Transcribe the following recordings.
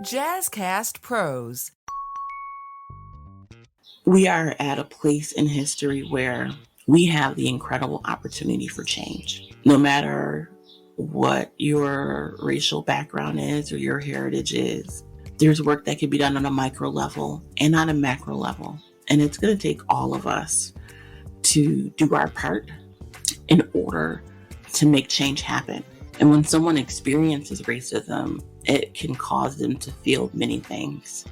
Jazzcast Pros. We are at a place in history where we have the incredible opportunity for change. No matter what your racial background is or your heritage is, there's work that can be done on a micro level and on a macro level. And it's going to take all of us to do our part in order to make change happen. And when someone experiences racism, it can cause them to feel many things.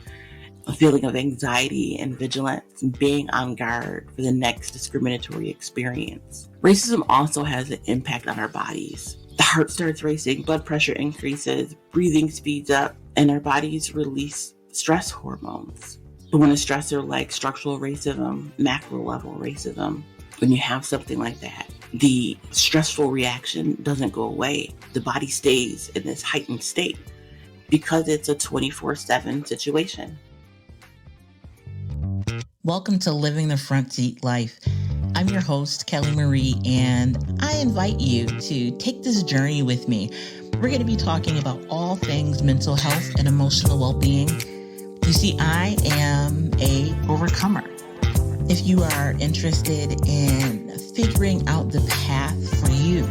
A feeling of anxiety and vigilance and being on guard for the next discriminatory experience. Racism also has an impact on our bodies. The heart starts racing, blood pressure increases, breathing speeds up, and our bodies release stress hormones. But when a stressor like structural racism, macro level racism, when you have something like that, the stressful reaction doesn't go away. The body stays in this heightened state because it's a 24/7 situation. Welcome to Living the Front Seat Life. I'm your host, Kelly Marie, and I invite you to take this journey with me. We're going to be talking about all things mental health and emotional well-being. You see, I am a overcomer. If you are interested in figuring out the path for you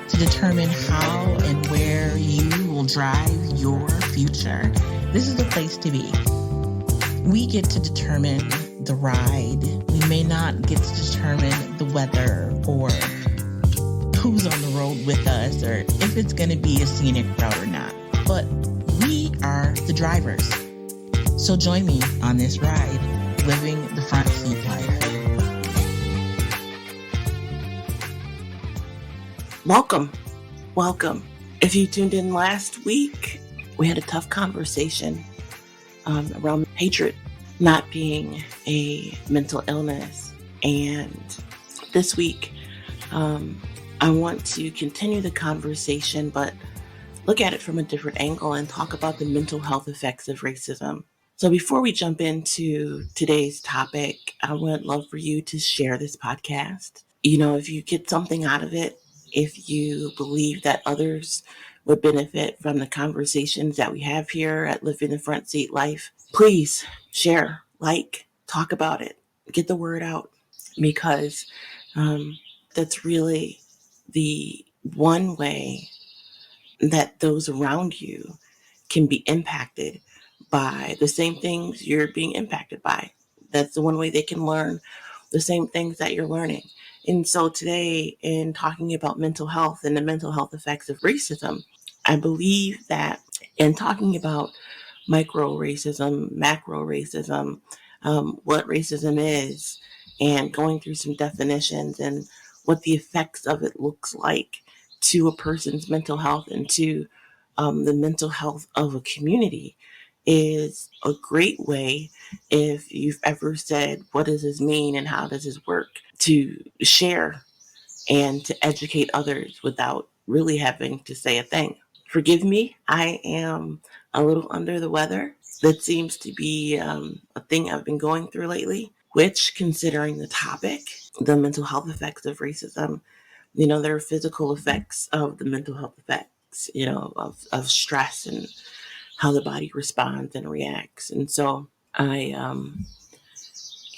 to determine how and where you will drive your future, this is the place to be. We get to determine the ride. We may not get to determine the weather or who's on the road with us or if it's going to be a scenic route or not. But we are the drivers. So join me on this ride, living the front seat life. Welcome. If you tuned in last week, we had a tough conversation around hatred not being a mental illness. And this week, I want to continue the conversation, but look at it from a different angle and talk about the mental health effects of racism. So before we jump into today's topic, I would love for you to share this podcast. You know, if you get something out of it, if you believe that others would benefit from the conversations that we have here at Living the Front Seat Life, please share, talk about it, get the word out, because that's really the one way that those around you can be impacted by the same things you're being impacted by. That's the one way they can learn the same things that you're learning. And so today, in talking about mental health and the mental health effects of racism, I believe that in talking about micro racism, macro racism, what racism is, and going through some definitions and what the effects of it looks like to a person's mental health and to the mental health of a community is a great way, if you've ever said, what does this mean and how does this work, to share and to educate others without really having to say a thing. Forgive me, I am a little under the weather. That seems to be a thing I've been going through lately, which, considering the topic, the mental health effects of racism, you know, there are physical effects of the mental health effects, you know, of stress and how the body responds and reacts. And so I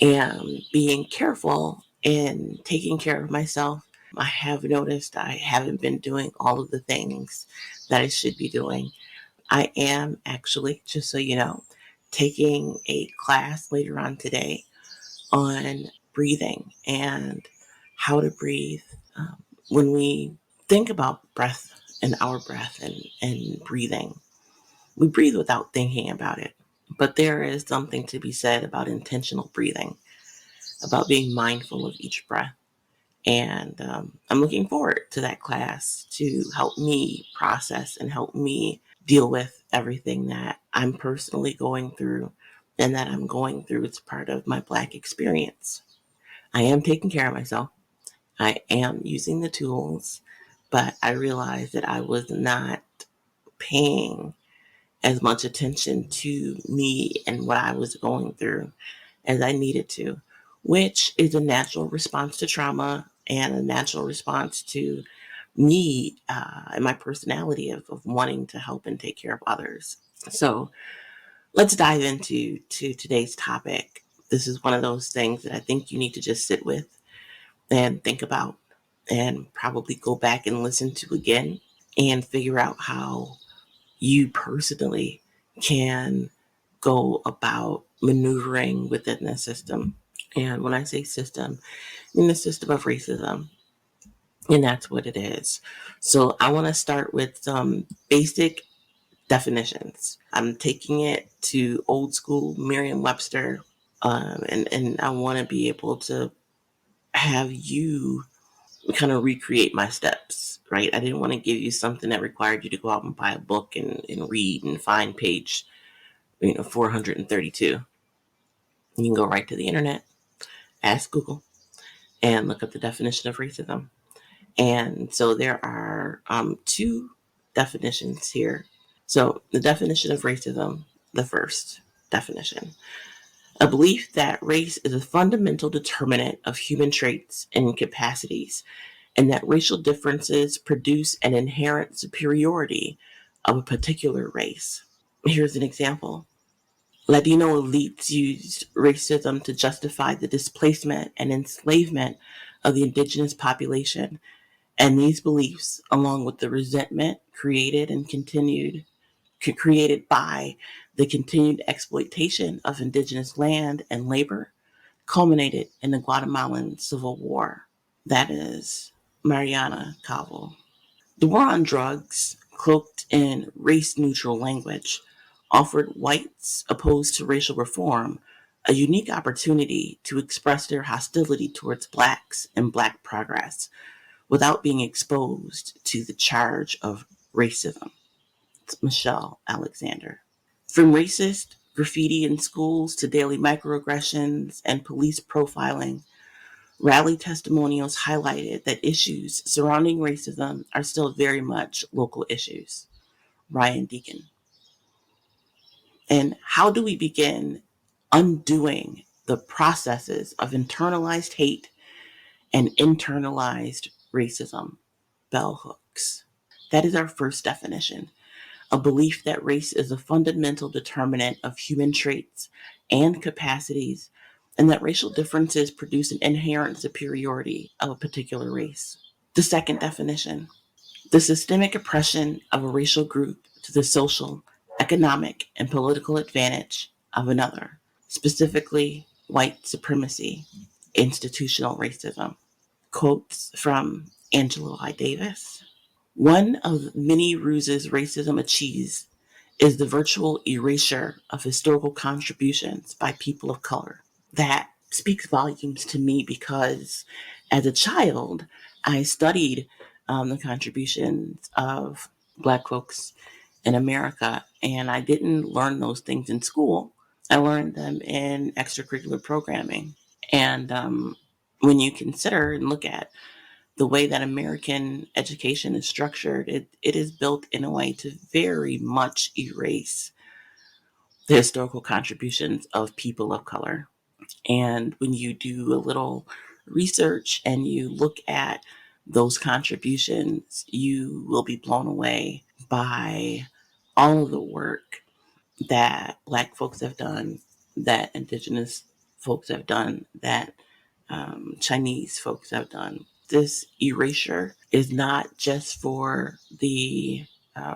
am being careful in taking care of myself. I have noticed I haven't been doing all of the things that I should be doing. I am actually, just so you know, taking a class later on today on breathing and how to breathe. When we think about breath and our breath and breathing, we breathe without thinking about it. But there is something to be said about intentional breathing, about being mindful of each breath. And I'm looking forward to that class to help me process and help me deal with everything that I'm personally going through and that I'm going through as part of my Black experience. I am taking care of myself. I am using the tools, but I realized that I was not paying as much attention to me and what I was going through as I needed to, which is a natural response to trauma and a natural response to me and my personality of wanting to help and take care of others. So let's dive into today's topic. This is one of those things that I think you need to just sit with and think about and probably go back and listen to again and figure out how you personally can go about maneuvering within the system. And when I say system, I mean the system of racism. And that's what it is. So I want to start with some basic definitions. I'm taking it to old school Merriam-Webster, and I want to be able to have you kind of recreate my steps, right? I didn't want to give you something that required you to go out and buy a book and read and find page 432. You can go right to the internet, ask Google, and look up the definition of racism. And so there are two definitions here. So the definition of racism, the first definition, a belief that race is a fundamental determinant of human traits and capacities, and that racial differences produce an inherent superiority of a particular race. Here's an example. Latino elites used racism to justify the displacement and enslavement of the indigenous population, and these beliefs, along with the resentment created by the continued exploitation of indigenous land and labor, culminated in the Guatemalan Civil War. That is Mariana Cabo. The war on drugs, cloaked in race-neutral language, offered whites opposed to racial reform a unique opportunity to express their hostility towards blacks and black progress without being exposed to the charge of racism. It's Michelle Alexander. From racist graffiti in schools to daily microaggressions and police profiling, rally testimonials highlighted that issues surrounding racism are still very much local issues. Ryan Deacon. And how do we begin undoing the processes of internalized hate and internalized racism? Bell hooks. That is our first definition. A belief that race is a fundamental determinant of human traits and capacities, and that racial differences produce an inherent superiority of a particular race. The second definition, the systemic oppression of a racial group to the social, economic, and political advantage of another, specifically white supremacy, institutional racism. Quotes from Angela I. Davis. One of many ruses racism achieves is the virtual erasure of historical contributions by people of color. That speaks volumes to me because as a child, I studied the contributions of Black folks in America, and I didn't learn those things in school. I learned them in extracurricular programming. And when you consider and look at the way that American education is structured, it is built in a way to very much erase the historical contributions of people of color. And when you do a little research and you look at those contributions, you will be blown away by all of the work that Black folks have done, that Indigenous folks have done, that Chinese folks have done. This erasure is not just for the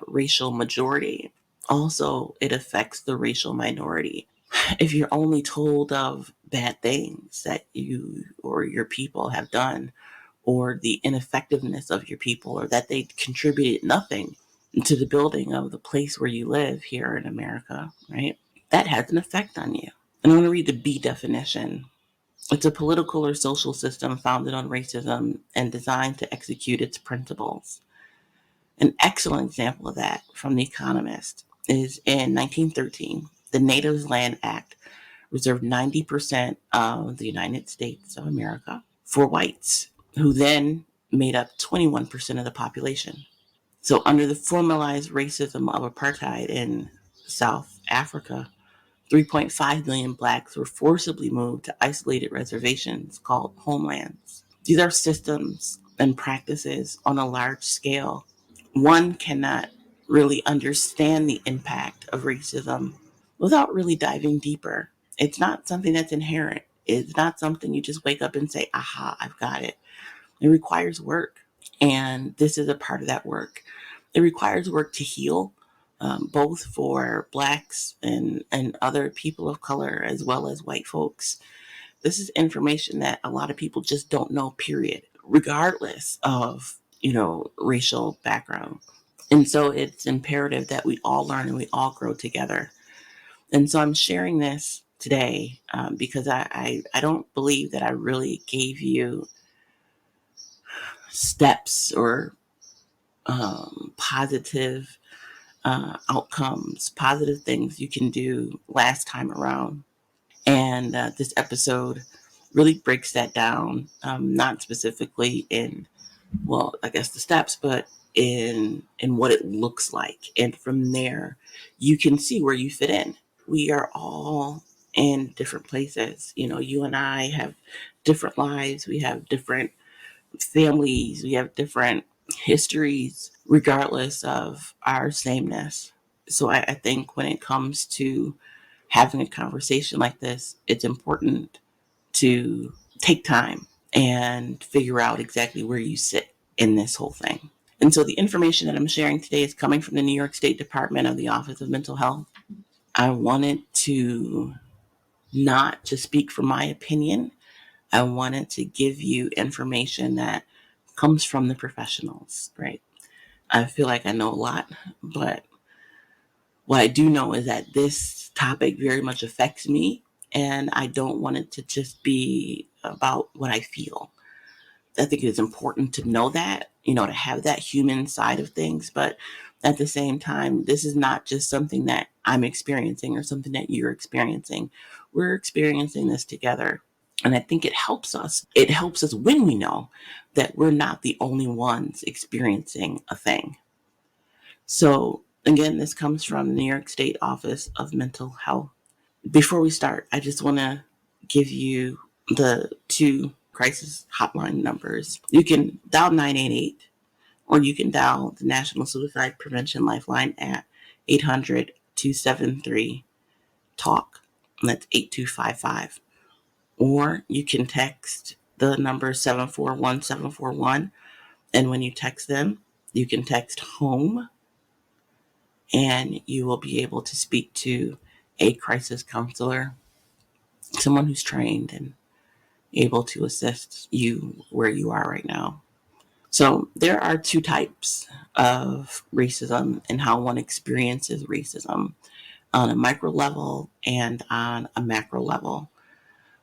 racial majority. Also, it affects the racial minority. If you're only told of bad things that you or your people have done, or the ineffectiveness of your people, or that they contributed nothing to the building of the place where you live here in America, right? That has an effect on you. And I want to read the B definition. It's a political or social system founded on racism and designed to execute its principles. An excellent example of that from The Economist is in 1913, the Natives Land Act reserved 90% of the United States of America for whites, who then made up 21% of the population. So under the formalized racism of apartheid in South Africa, 3.5 million blacks were forcibly moved to isolated reservations called homelands. These are systems and practices on a large scale, one cannot really understand the impact of racism without really diving deeper. It's not something that's inherent. It's not something you just wake up and say, aha, I've got it. It requires work. And this is a part of that work. It requires work to heal, both for Blacks and other people of color, as well as white folks. This is information that a lot of people just don't know, period, regardless of, racial background. And so it's imperative that we all learn and we all grow together. And so I'm sharing this today because I don't believe that I really gave you steps or positive outcomes, positive things you can do last time around. And this episode really breaks that down, not specifically in, well, I guess the steps, but in what it looks like. And from there, you can see where you fit in. We are all in different places. You and I have different lives. We have different families. We have different histories, regardless of our sameness. So I think when it comes to having a conversation like this, it's important to take time and figure out exactly where you sit in this whole thing. And so the information that I'm sharing today is coming from the New York State Department of the Office of Mental Health. I wanted to not just speak from my opinion. I wanted to give you information that comes from the professionals, right? I feel like I know a lot, but what I do know is that this topic very much affects me, and I don't want it to just be about what I feel. I think it's important to know that, to have that human side of things. But at the same time, this is not just something that I'm experiencing or something that you're experiencing. We're experiencing this together. And I think it helps us. It helps us when we know that we're not the only ones experiencing a thing. So again, this comes from the New York State Office of Mental Health. Before we start, I just want to give you the two crisis hotline numbers. You can dial 988 or you can dial the National Suicide Prevention Lifeline at 800-273-TALK. And that's 8255. Or you can text the number 741-741. And when you text them, you can text home and you will be able to speak to a crisis counselor, someone who's trained and able to assist you where you are right now. So there are two types of racism and how one experiences racism on a micro level and on a macro level.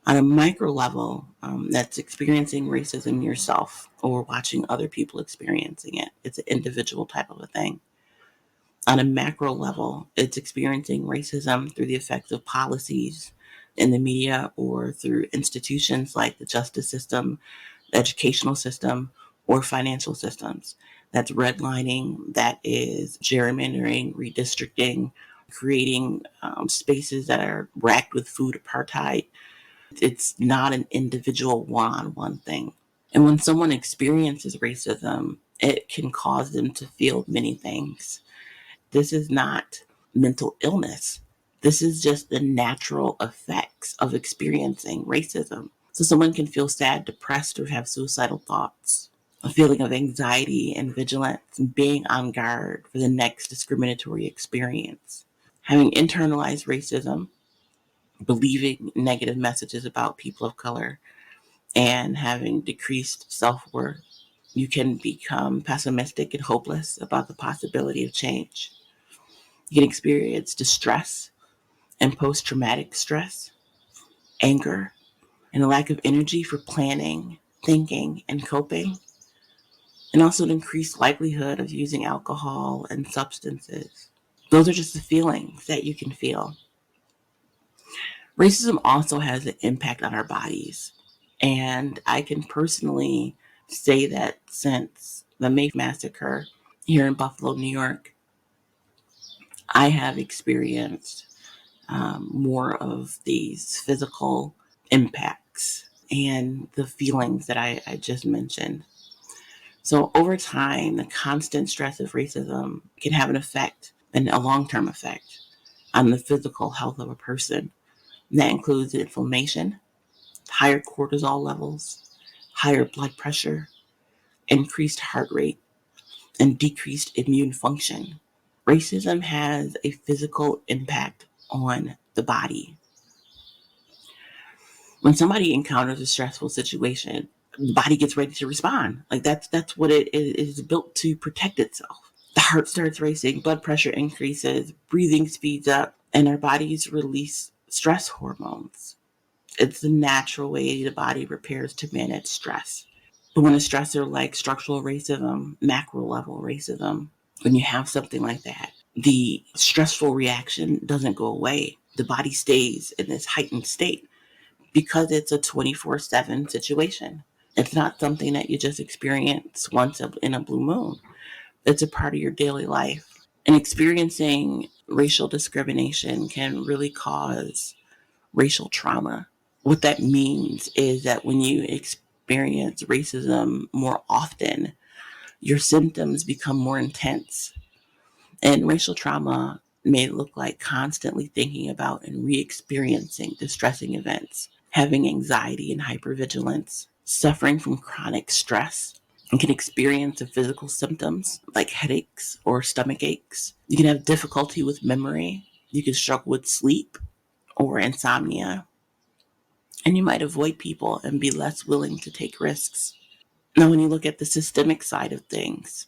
On a micro level, that's experiencing racism yourself or watching other people experiencing it. It's an individual type of a thing. On a macro level, it's experiencing racism through the effects of policies in the media or through institutions like the justice system, the educational system, or financial systems. That's redlining, that is gerrymandering, redistricting, creating spaces that are racked with food apartheid. It's not an individual one-on-one thing. And when someone experiences racism, it can cause them to feel many things. This is not mental illness. This is just the natural effects of experiencing racism. So someone can feel sad, depressed, or have suicidal thoughts, a feeling of anxiety and vigilance, and being on guard for the next discriminatory experience. Having internalized racism, believing negative messages about people of color, and having decreased self-worth. You can become pessimistic and hopeless about the possibility of change. You can experience distress and post-traumatic stress, anger, and a lack of energy for planning, thinking, and coping, and also an increased likelihood of using alcohol and substances. Those are just the feelings that you can feel. Racism also has an impact on our bodies. And I can personally say that since the May Massacre here in Buffalo, New York, I have experienced more of these physical impacts and the feelings that I just mentioned. So over time, the constant stress of racism can have an effect, and a long-term effect, on the physical health of a person. And that includes inflammation, higher cortisol levels, higher blood pressure, increased heart rate, and decreased immune function. Racism has a physical impact on the body. When somebody encounters a stressful situation, the body gets ready to respond. Like that's what it is built to protect itself. The heart starts racing, blood pressure increases, breathing speeds up, and our bodies release stress hormones. It's the natural way the body prepares to manage stress. But when a stressor like structural racism, macro level racism, when you have something like that, the stressful reaction doesn't go away. The body stays in this heightened state because it's a 24/7 situation. It's not something that you just experience once in a blue moon. It's a part of your daily life. And experiencing racial discrimination can really cause racial trauma. What that means is that when you experience racism more often, your symptoms become more intense. And racial trauma may look like constantly thinking about and re experiencing distressing events, having anxiety and hypervigilance, suffering from chronic stress. You can experience the physical symptoms like headaches or stomach aches. You can have difficulty with memory. You can struggle with sleep or insomnia. And you might avoid people and be less willing to take risks. Now, when you look at the systemic side of things,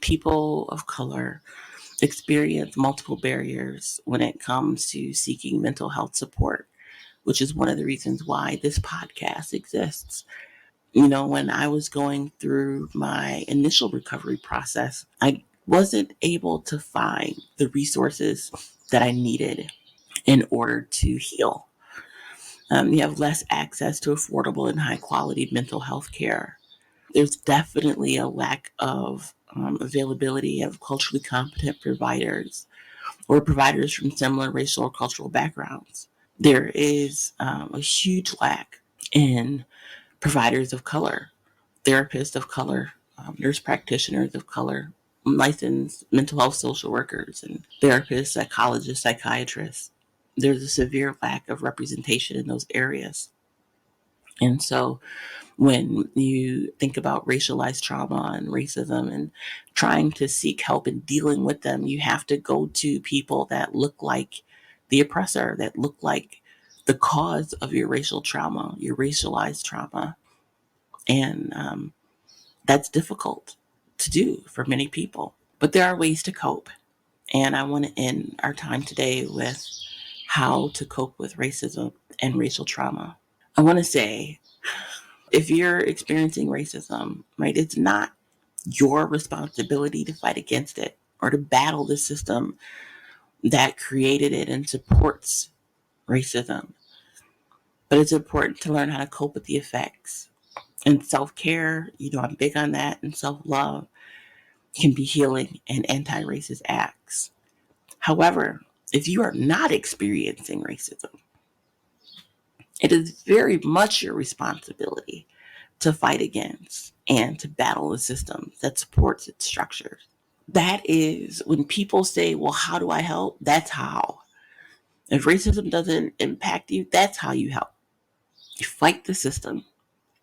people of color experience multiple barriers when it comes to seeking mental health support, which is one of the reasons why this podcast exists. You know, when I was going through my initial recovery process, I wasn't able to find the resources that I needed in order to heal. You have less access to affordable and high quality mental health care. There's definitely a lack of availability of culturally competent providers or providers from similar racial or cultural backgrounds. There is a huge lack in providers of color, therapists of color, nurse practitioners of color, licensed mental health social workers, and therapists, psychologists, psychiatrists. There's a severe lack of representation in those areas. And so when you think about racialized trauma and racism and trying to seek help in dealing with them, you have to go to people that look like the oppressor, that look like the cause of your racial trauma, your racialized trauma. And that's difficult to do for many people. But there are ways to cope. And I want to end our time today with how to cope with racism and racial trauma. I want to say, if you're experiencing racism, right, it's not your responsibility to fight against it or to battle the system that created it and supports racism. But it's important to learn how to cope with the effects. And self-care, you know, I'm big on that, and self-love can be healing and anti-racist acts. However, if you are not experiencing racism, it is very much your responsibility to fight against and to battle the system that supports its structures. That is when people say, well, how do I help? That's how. If racism doesn't impact you, that's how you help. You fight the system,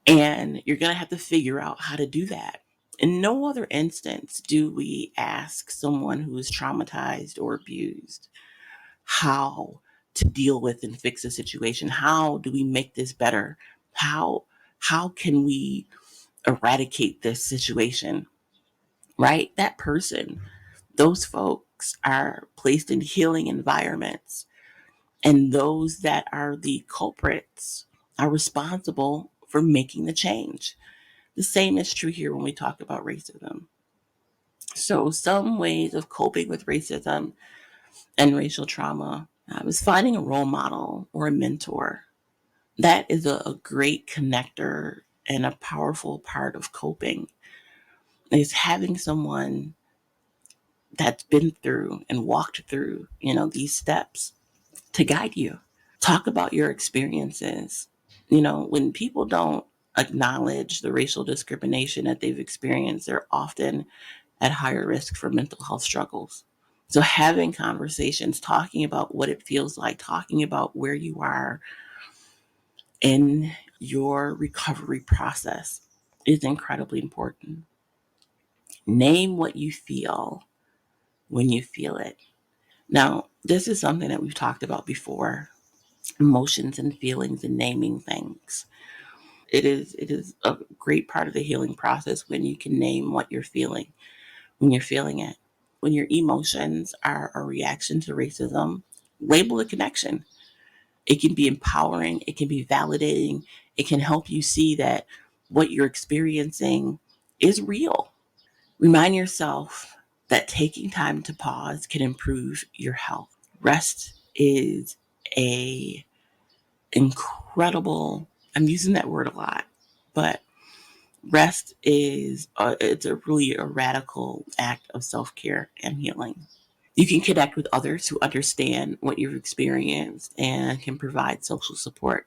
and you're going to have to figure out how to do that. In no other instance do we ask someone who is traumatized or abused how to deal with and fix a situation. How do we make this better? How can we eradicate this situation? Right? That person, those folks are placed in healing environments, and those that are the culprits are responsible for making the change. The same is true here when we talk about racism. So some ways of coping with racism and racial trauma is finding a role model or a mentor. That is a great connector and a powerful part of coping, is having someone that's been through and walked through, you know, these steps to guide you. Talk about your experiences. You know, when people don't acknowledge the racial discrimination that they've experienced, they're often at higher risk for mental health struggles. So having conversations, talking about what it feels like, talking about where you are in your recovery process is incredibly important. Name what you feel when you feel it. Now, this is something that we've talked about before, emotions and feelings and naming things. It is a great part of the healing process when you can name what you're feeling when you're feeling it. When your emotions are a reaction to racism, label the connection. It can be empowering, it can be validating, it can help you see that what you're experiencing is real. Remind yourself that taking time to pause can improve your health. Rest is a incredible, I'm using that word a lot, but rest is it's a really a radical act of self-care and healing. You can connect with others who understand what you've experienced and can provide social supports,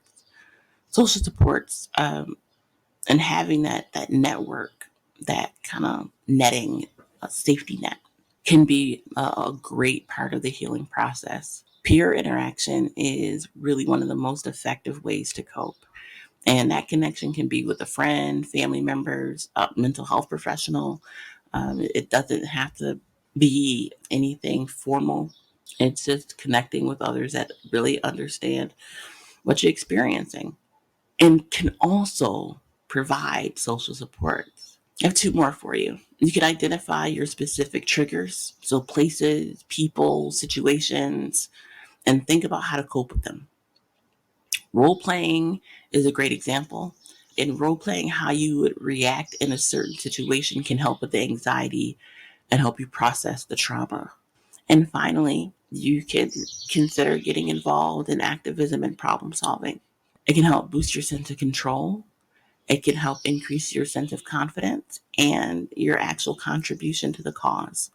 and having that network, that kind of netting, a safety net, can be a great part of the healing process. Peer interaction is really one of the most effective ways to cope. And that connection can be with a friend, family members, a mental health professional. It doesn't have to be anything formal. It's just connecting with others that really understand what you're experiencing and can also provide social support. I have two more for you. You can identify your specific triggers, so places, people, situations, and think about how to cope with them. Role playing is a great example. In role playing, how you would react in a certain situation can help with the anxiety and help you process the trauma. And finally, you can consider getting involved in activism and problem solving. It can help boost your sense of control. It can help increase your sense of confidence and your actual contribution to the cause.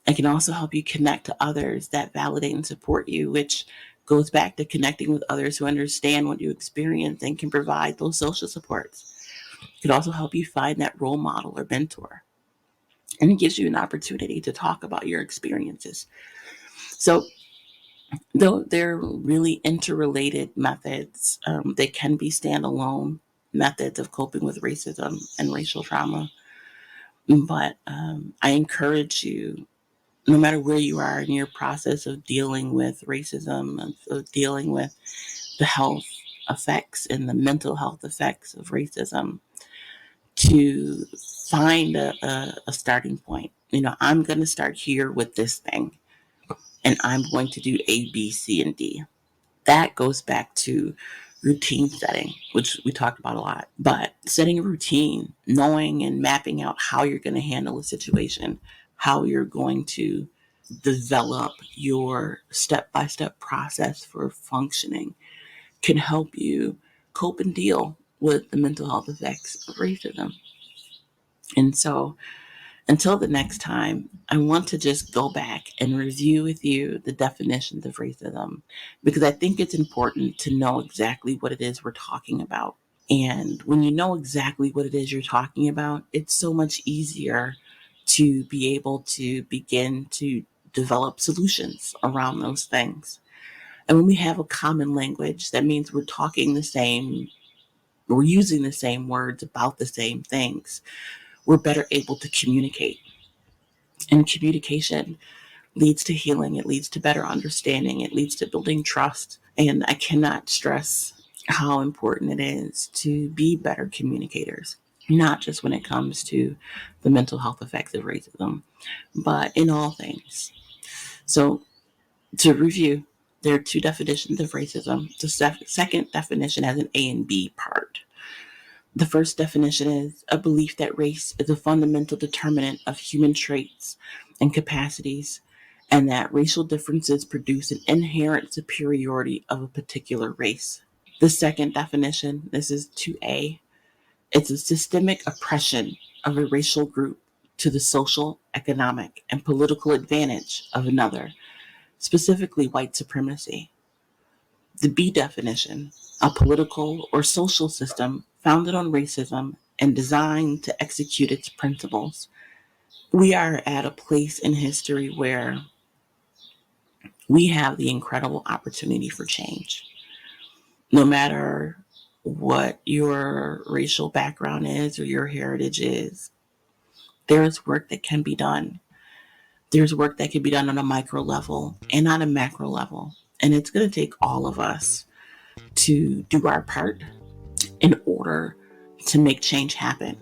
It can also help you connect to others that validate and support you, which goes back to connecting with others who understand what you experience and can provide those social supports. It can also help you find that role model or mentor. And it gives you an opportunity to talk about your experiences. So, though they're really interrelated methods, they can be standalone methods of coping with racism and racial trauma. But I encourage you, no matter where you are in your process of dealing with racism, of dealing with the health effects and the mental health effects of racism, to find a starting point. I'm going to start here with this thing, and I'm going to do A, B, C, and D. That goes back to routine setting, which we talked about a lot. But setting a routine, knowing and mapping out how you're going to handle a situation, how you're going to develop your step-by-step process for functioning, can help you cope and deal with the mental health effects of racism. And so, until the next time, I want to just go back and review with you the definitions of racism, because I think it's important to know exactly what it is we're talking about. And when you know exactly what it is you're talking about, it's so much easier to be able to begin to develop solutions around those things. And when we have a common language, that means we're using the same words about the same things. We're better able to communicate. And communication leads to healing. It leads to better understanding. It leads to building trust. And I cannot stress how important it is to be better communicators, not just when it comes to the mental health effects of racism, but in all things. So, to review, there are two definitions of racism. The second definition has an A and B part. The first definition is a belief that race is a fundamental determinant of human traits and capacities, and that racial differences produce an inherent superiority of a particular race. The second definition, this is 2A, it's a systemic oppression of a racial group to the social, economic, and political advantage of another, specifically white supremacy. The B definition, a political or social system founded on racism and designed to execute its principles. We are at a place in history where we have the incredible opportunity for change. No matter what your racial background is or your heritage is, there is work that can be done. There's work that can be done on a micro level and on a macro level. And it's going to take all of us to do our part in order to make change happen.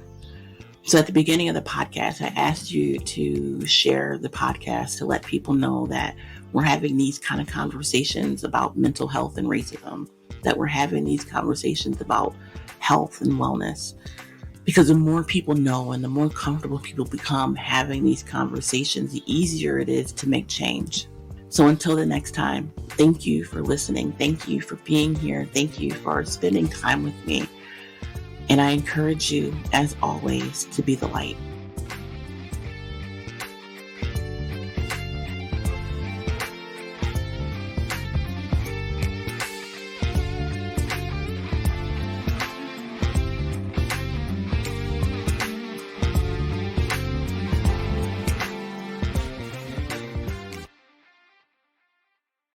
So at the beginning of the podcast, I asked you to share the podcast to let people know that we're having these kind of conversations about mental health and racism, that we're having these conversations about health and wellness. Because the more people know and the more comfortable people become having these conversations, the easier it is to make change. So until the next time, thank you for listening. Thank you for being here. Thank you for spending time with me. And I encourage you, as always, to be the light.